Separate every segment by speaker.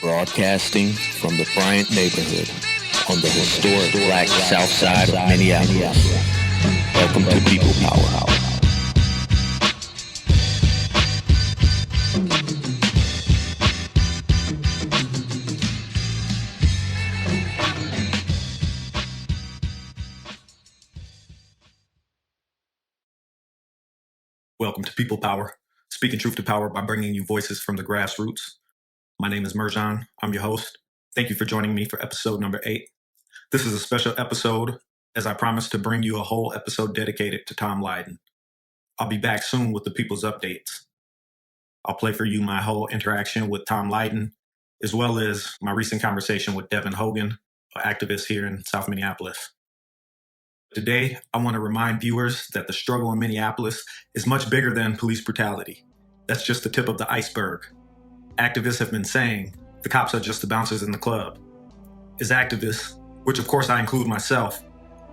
Speaker 1: Broadcasting from the Bryant neighborhood on the historic black south side of Minneapolis. Welcome to People Power.
Speaker 2: Welcome to People Power, speaking truth to power by bringing you voices from the grassroots. My name is Merjan. I'm your host. Thank you for joining me for episode number 8. This is a special episode as I promised to bring you a whole episode dedicated to Tom Lyden. I'll be back soon with the People's Updates. I'll play for you my whole interaction with Tom Lyden, as well as my recent conversation with Devin Hogan, an activist here in South Minneapolis. Today, I want to remind viewers that the struggle in Minneapolis is much bigger than police brutality. That's just the tip of the iceberg. Activists have been saying the cops are just the bouncers in the club. As activists, which of course I include myself,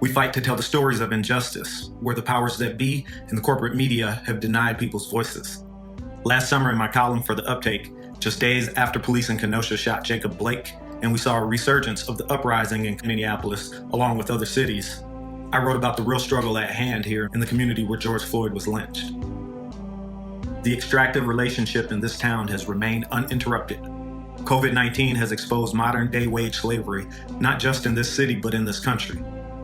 Speaker 2: we fight to tell the stories of injustice, where the powers that be and the corporate media have denied people's voices. Last summer in my column for The Uptake, just days after police in Kenosha shot Jacob Blake, and we saw a resurgence of the uprising in Minneapolis, along with other cities, I wrote about the real struggle at hand here in the community where George Floyd was lynched. The extractive relationship in this town has remained uninterrupted. COVID-19 has exposed modern-day wage slavery, not just in this city, but in this country.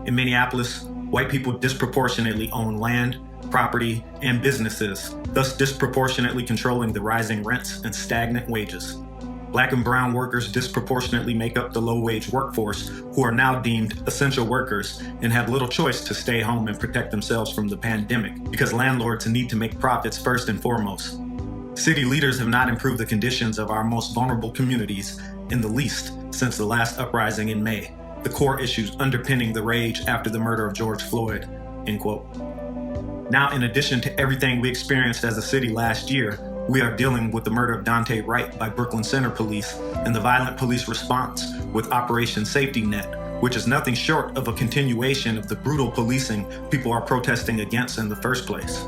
Speaker 2: In Minneapolis, white people disproportionately own land, property, and businesses, thus disproportionately controlling the rising rents and stagnant wages. Black and brown workers disproportionately make up the low-wage workforce, who are now deemed essential workers and have little choice to stay home and protect themselves from the pandemic because landlords need to make profits first and foremost. City leaders have not improved the conditions of our most vulnerable communities in the least since the last uprising in May, the core issues underpinning the rage after the murder of George Floyd, end quote. Now, in addition to everything we experienced as a city last year, we are dealing with the murder of Dante Wright by Brooklyn Center Police and the violent police response with Operation Safety Net, which is nothing short of a continuation of the brutal policing people are protesting against in the first place.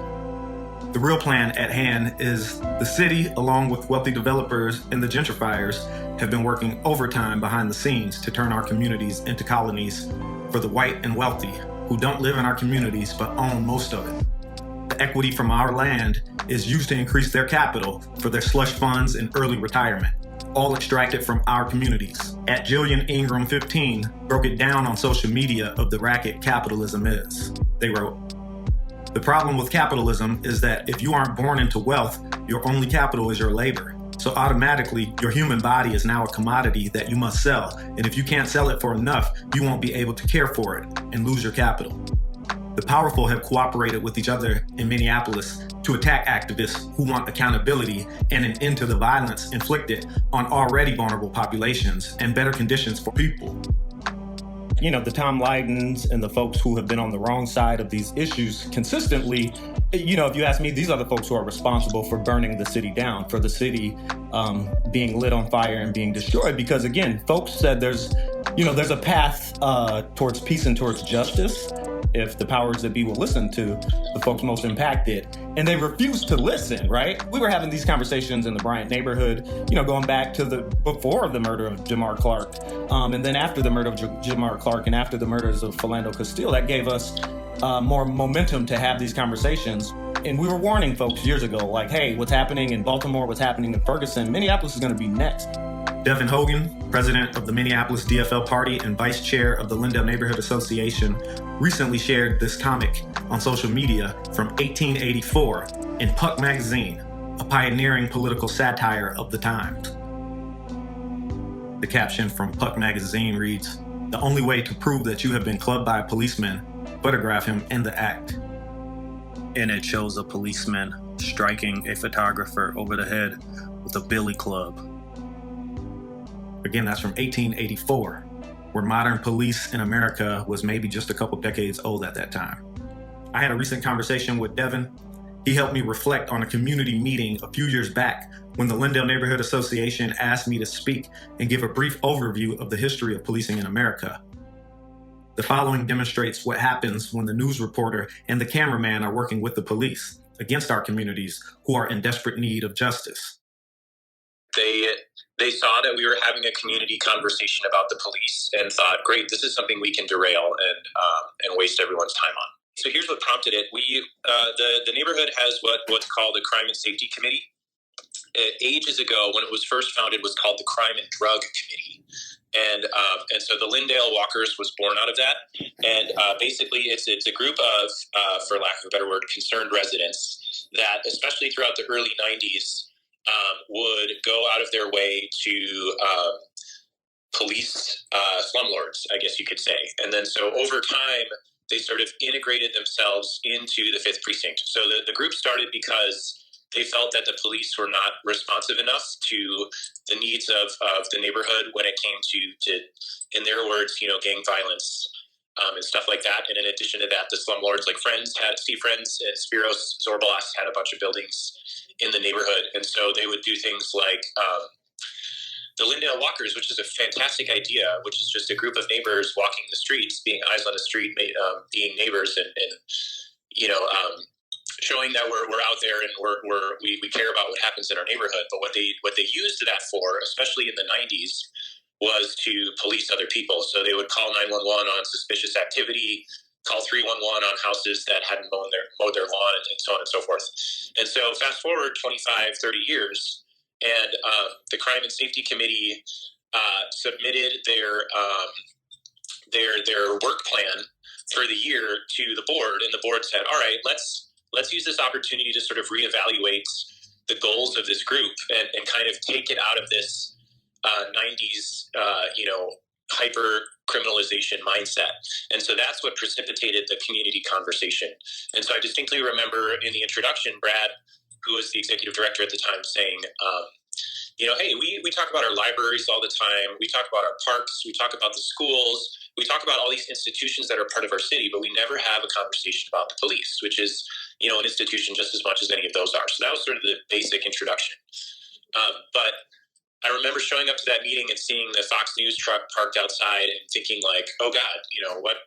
Speaker 2: The real plan at hand is the city, along with wealthy developers and the gentrifiers, have been working overtime behind the scenes to turn our communities into colonies for the white and wealthy who don't live in our communities but own most of it. The equity from our land is used to increase their capital for their slush funds and early retirement, all extracted from our communities. At Jillian Ingram 15 broke it down on social media of the racket capitalism is. They wrote, "The problem with capitalism is that if you aren't born into wealth, your only capital is your labor. So automatically, your human body is now a commodity that you must sell, and if you can't sell it for enough, you won't be able to care for it and lose your capital." The powerful have cooperated with each other in Minneapolis to attack activists who want accountability and an end to the violence inflicted on already vulnerable populations and better conditions for people. You know, the Tom Lydens and the folks who have been on the wrong side of these issues consistently, you know, if you ask me, these are the folks who are responsible for burning the city down, for the city being lit on fire and being destroyed. Because again, folks said there's a path towards peace and towards justice if the powers that be will listen to the folks most impacted. And they refuse to listen, right? We were having these conversations in the Bryant neighborhood, you know, going back to before the murder of Jamar Clark, and then after the murder of Jamar Clark and after the murders of Philando Castile, that gave us more momentum to have these conversations. And we were warning folks years ago, like, hey, what's happening in Baltimore, what's happening in Ferguson, Minneapolis is gonna be next. Devin Hogan, president of the Minneapolis DFL Party and vice chair of the Lyden Neighborhood Association, recently shared this comic on social media from 1884 in Puck magazine, a pioneering political satire of the times. The caption from Puck magazine reads, "The only way to prove that you have been clubbed by a policeman, photograph him in the act." And it shows a policeman striking a photographer over the head with a billy club. Again, that's from 1884, where modern police in America was maybe just a couple decades old at that time. I had a recent conversation with Devin. He helped me reflect on a community meeting a few years back when the Lyden Neighborhood Association asked me to speak and give a brief overview of the history of policing in America. The following demonstrates what happens when the news reporter and the cameraman are working with the police against our communities who are in desperate need of justice.
Speaker 3: They They saw that we were having a community conversation about the police and thought, great, this is something we can derail and waste everyone's time on. So here's what prompted it. The neighborhood has what's called a crime and safety committee. Ages ago, when it was first founded, was called the Crime and Drug Committee. And so the Lyndale Walkers was born out of that. And basically, it's a group of, for lack of a better word, concerned residents that, especially throughout the early 90s, would go out of their way to police slumlords, I guess you could say. And then so over time, they sort of integrated themselves into the 5th Precinct. So the group started because they felt that the police were not responsive enough to the needs of the neighborhood when it came to in their words, gang violence and stuff like that. And in addition to that, the slumlords like Friends and Spiros Zorbalas had a bunch of buildings in the neighborhood. And so they would do things like the Lyndale Walkers, which is a fantastic idea, which is just a group of neighbors walking the streets, being eyes on the street, being neighbors and showing that we're out there and we care about what happens in our neighborhood. But what they used that for, especially in the 90s, was to police other people. So they would call 911 on suspicious activity, call 311 on houses that hadn't mowed their lawn, and so on and so forth. And so fast forward 25, 30 years, and the Crime and Safety Committee submitted their work plan for the year to the board, and the board said, all right, let's use this opportunity to sort of reevaluate the goals of this group and kind of take it out of this 90s, hyper criminalization mindset. And so that's what precipitated the community conversation. And so I distinctly remember in the introduction, Brad, who was the executive director at the time, saying, hey, we talk about our libraries all the time. We talk about our parks. We talk about the schools. We talk about all these institutions that are part of our city, but we never have a conversation about the police, which is, an institution just as much as any of those are. So that was sort of the basic introduction. But I remember showing up to that meeting and seeing the Fox News truck parked outside and thinking like, oh God,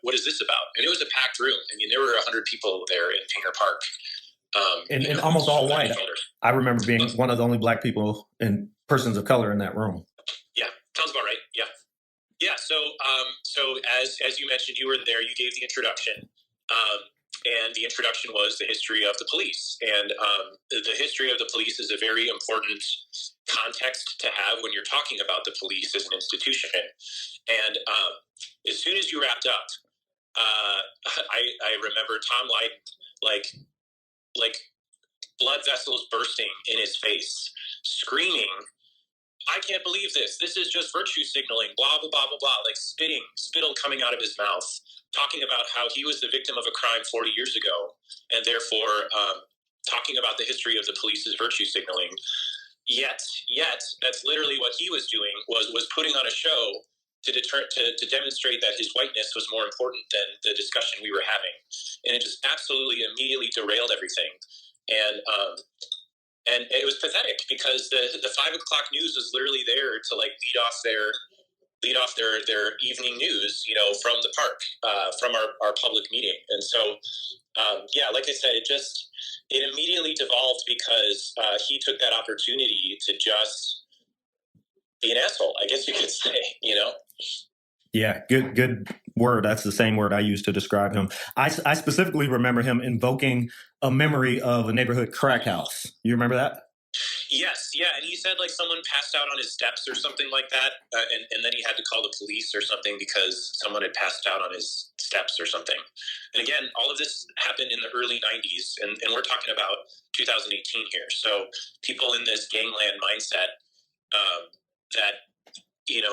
Speaker 3: what is this about? And it was a packed room. I mean, there were 100 people there in Painter Park.
Speaker 2: And almost all white. I remember being one of the only black people and persons of color in that room.
Speaker 3: Yeah, sounds about right. Yeah. Yeah. So as you mentioned, you were there, you gave the introduction. And the introduction was the history of the police. And the history of the police is a very important context to have when you're talking about the police as an institution. And as soon as you wrapped up, I remember Tom Lyden, like blood vessels bursting in his face, screaming, I can't believe this. This is just virtue signaling, blah, blah, blah, blah, blah, like spittle coming out of his mouth, talking about how he was the victim of a crime 40 years ago, and therefore talking about the history of the police as virtue signaling. Yet, that's literally what he was doing, was putting on a show to demonstrate that his whiteness was more important than the discussion we were having. And it just absolutely immediately derailed everything. And it was pathetic because the 5 o'clock news was literally there to like lead off their evening news, from the park, from our public meeting. And so, like I said, it immediately devolved because he took that opportunity to just be an asshole, I guess you could say,
Speaker 2: Yeah, good word. That's the same word I used to describe him. I specifically remember him invoking a memory of a neighborhood crack house. You remember that?
Speaker 3: Yes, yeah. And he said like someone passed out on his steps or something like that. And then he had to call the police or something because someone had passed out on his steps or something. And again, all of this happened in the early 90s. And we're talking about 2018 here. So people in this gangland mindset that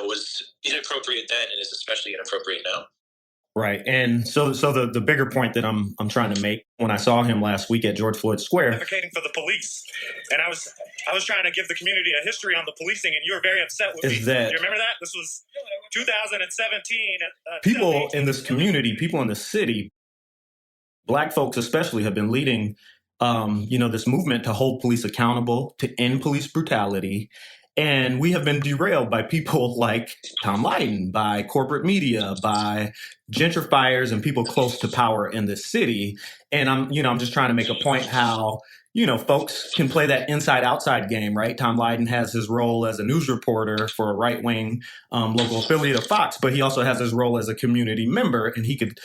Speaker 3: was inappropriate then and is especially inappropriate now.
Speaker 2: Right. And so the bigger point that I'm trying to make, when I saw him last week at George Floyd Square,
Speaker 4: advocating for the police, and I was trying to give the community a history on the policing, and you were very upset with me. Do you remember that? This was 2017.
Speaker 2: People in this community, people in the city, Black folks especially, have been leading, this movement to hold police accountable, to end police brutality. And we have been derailed by people like Tom Lyden, by corporate media, by gentrifiers and people close to power in this city. And I'm just trying to make a point how, folks can play that inside-outside game, right? Tom Lyden has his role as a news reporter for a right-wing local affiliate of Fox, but he also has his role as a community member, and he could,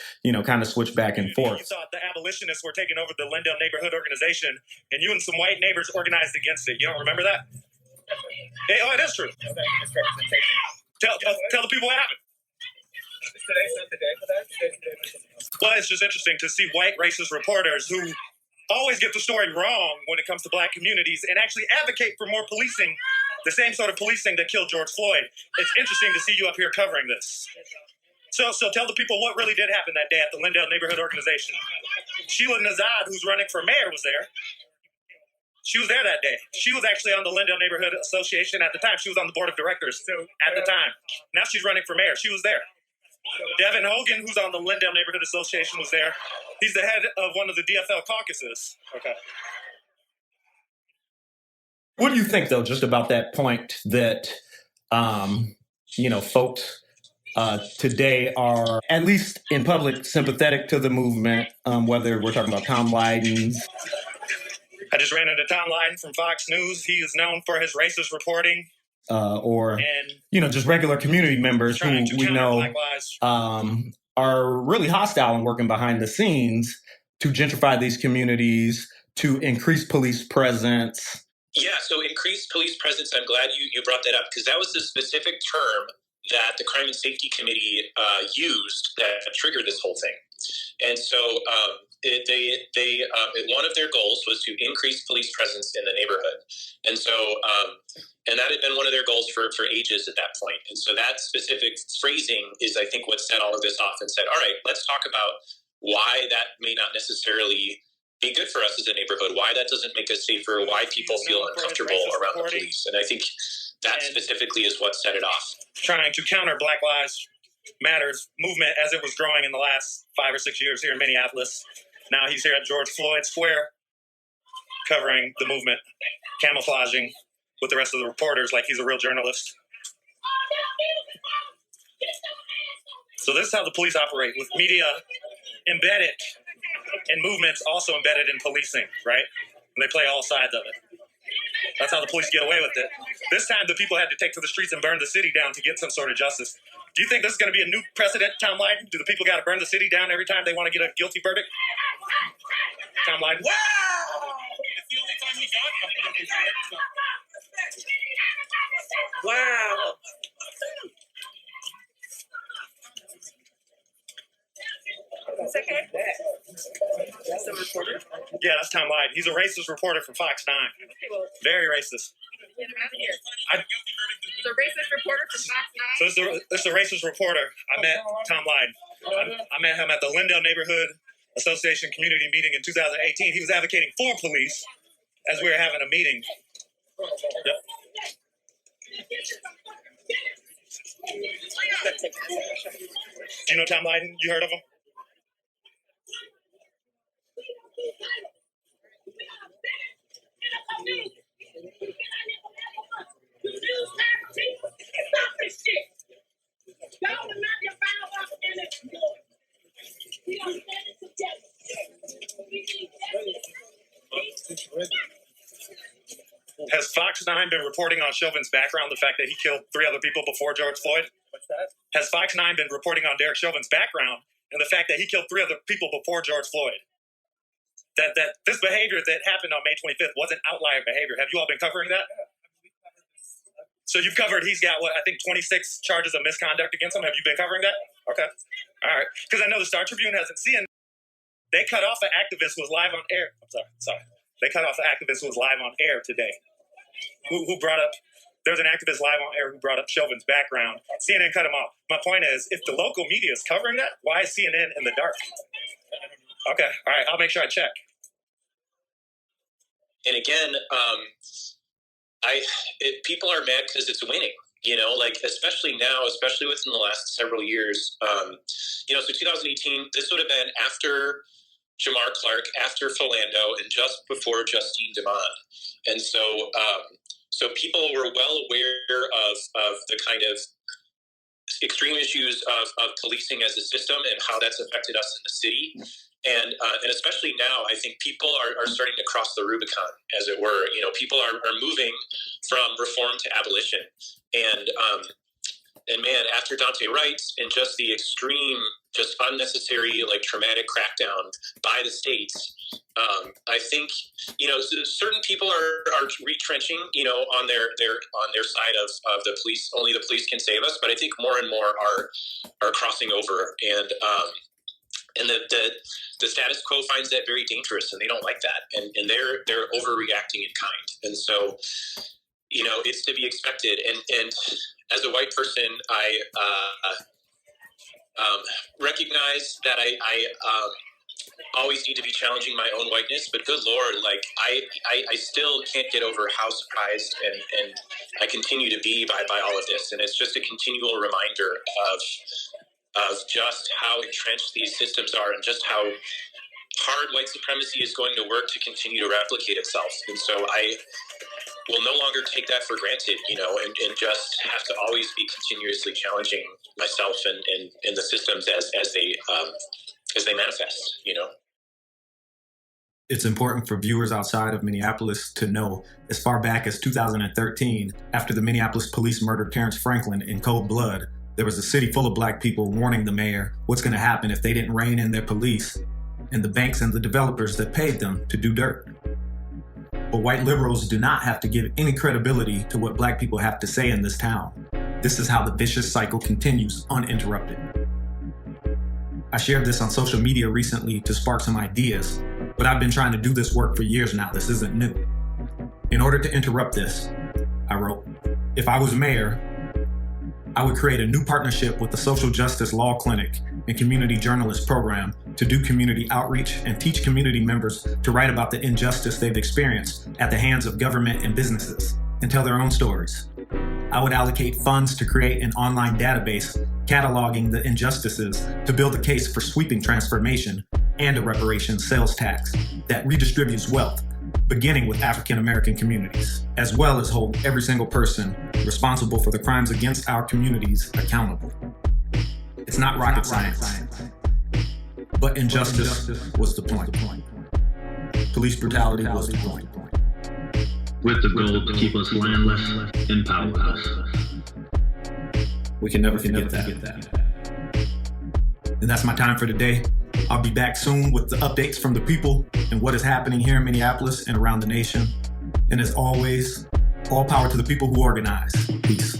Speaker 2: kind of switch back and forth.
Speaker 4: You thought the abolitionists were taking over the Lyndale neighborhood organization, and you and some white neighbors organized against it. You don't remember that? It is true. Tell the people what happened.
Speaker 5: Today's not the day for that.
Speaker 4: Well, it's just interesting to see white racist reporters who always get the story wrong when it comes to black communities and actually advocate for more policing, the same sort of policing that killed George Floyd. It's interesting to see you up here covering this. So tell the people what really did happen that day at the Lyndale Neighborhood Organization. Sheila Nazad, who's running for mayor, was there. She was there that day. She was actually on the Lyndale Neighborhood Association at the time. She was on the board of directors at the time. Now she's running for mayor. She was there. Devin Hogan, who's on the Lyndale Neighborhood Association, was there. He's the head of one of the DFL caucuses. Okay.
Speaker 2: What do you think, though, just about that point that, folks today are, at least in public, sympathetic to the movement, whether we're talking about Tom Lyden?
Speaker 4: I just ran into Tom Lyden from Fox News. He is known for his racist reporting.
Speaker 2: Or just regular community members who we know are really hostile and working behind the scenes to gentrify these communities, to increase police presence.
Speaker 3: Yeah, so increased police presence, I'm glad you brought that up, because that was the specific term that the Crime and Safety Committee used that triggered this whole thing. And so one of their goals was to increase police presence in the neighborhood. And so, and that had been one of their goals for ages at that point. And so that specific phrasing is, I think, what set all of this off and said, all right, let's talk about why that may not necessarily be good for us as a neighborhood, why that doesn't make us safer, why people feel uncomfortable around the police. And I think that specifically is what set it off.
Speaker 4: Trying to counter Black Lives Matters movement as it was growing in the last 5 or 6 years here in Minneapolis. Now he's here at George Floyd Square covering the movement, camouflaging with the rest of the reporters like he's a real journalist. So this is how the police operate, with media embedded in movements also embedded in policing, right? And they play all sides of it. That's how the police get away with it. This time the people had to take to the streets and burn the city down to get some sort of justice. Do you think this is going to be a new precedent, Tom Lyden? Do the people got to burn the city down every time they want to get a guilty verdict? Tom Lyden.
Speaker 5: Wow! It's the only time he got a guilty verdict. So. Wow! It's okay. That's a reporter?
Speaker 4: Yeah, that's Tom Lyden. He's a racist reporter from Fox 9.
Speaker 5: Okay, well,
Speaker 4: very racist.
Speaker 5: Get him out of here. It's a racist reporter from Fox 9?
Speaker 4: So this is a racist reporter. I met Tom Lyden. I met him at the Lyndale Neighborhood Association community meeting in 2018. He was advocating for police as we were having a meeting. Yep. Do you know Tom Lyden? You heard of him? Has Fox 9 been reporting on Chauvin's background, the fact that he killed 3 other people before George Floyd?
Speaker 5: What's that?
Speaker 4: Has Fox 9 been reporting on Derek Chauvin's background and the fact that he killed 3 other people before George Floyd? That this behavior that happened on May 25th wasn't outlier behavior. Have you all been covering that? So you've covered, he's got, what, I think 26 charges of misconduct against him. Have you been covering that? Okay. All right. Because I know the Star Tribune hasn't seen. They cut off an activist who was live on air. I'm sorry. They cut off an activist who was live on air today. Who brought up, there's an activist live on air who brought up Chauvin's background. CNN cut him off. My point is, if the local media is covering that, why is CNN in the dark? Okay. All right. I'll make sure I check.
Speaker 3: And again, people are mad because it's winning, like especially now, especially within the last several years. So 2018, this would have been after Jamar Clark, after Philando, and just before Justine Demond. And so people were well aware of the kind of extreme issues of policing as a system and how that's affected us in the city. And especially now, I think people are starting to cross the Rubicon, as it were. People are moving from reform to abolition. And man, after Dante Wright's and just the extreme, just unnecessary, traumatic crackdown by the states, I think certain people are retrenching, on their side of the police. Only the police can save us. But I think more and more are crossing over, and the status quo finds that very dangerous, and they don't like that, and they're overreacting in kind, and so it's to be expected. And as a white person, I recognize that I always need to be challenging my own whiteness, but good Lord, I still can't get over how surprised and I continue to be by all of this, and it's just a continual reminder of just how entrenched these systems are and just how hard white supremacy is going to work to continue to replicate itself. And so I will no longer take that for granted, and just have to always be continuously challenging myself and the systems as they manifest,
Speaker 2: It's important for viewers outside of Minneapolis to know, as far back as 2013, after the Minneapolis police murdered Terrence Franklin in cold blood, there was a city full of black people warning the mayor what's going to happen if they didn't rein in their police and the banks and the developers that paid them to do dirt. But white liberals do not have to give any credibility to what black people have to say in this town. This is how the vicious cycle continues uninterrupted. I shared this on social media recently to spark some ideas, but I've been trying to do this work for years now. This isn't new. In order to interrupt this, I wrote, if I was mayor, I would create a new partnership with the Social Justice Law Clinic and Community Journalist Program to do community outreach and teach community members to write about the injustice they've experienced at the hands of government and businesses and tell their own stories. I would allocate funds to create an online database cataloging the injustices to build a case for sweeping transformation and a reparations sales tax that redistributes wealth, beginning with African American communities, as well as hold every single person responsible for the crimes against our communities accountable. It's not rocket science, but injustice was the point. Police brutality was the point.
Speaker 6: With the goal to keep us landless and powerless.
Speaker 2: We can never forget that. And that's my time for today. I'll be back soon with the updates from the people and what is happening here in Minneapolis and around the nation. And as always, all power to the people who organize. Peace.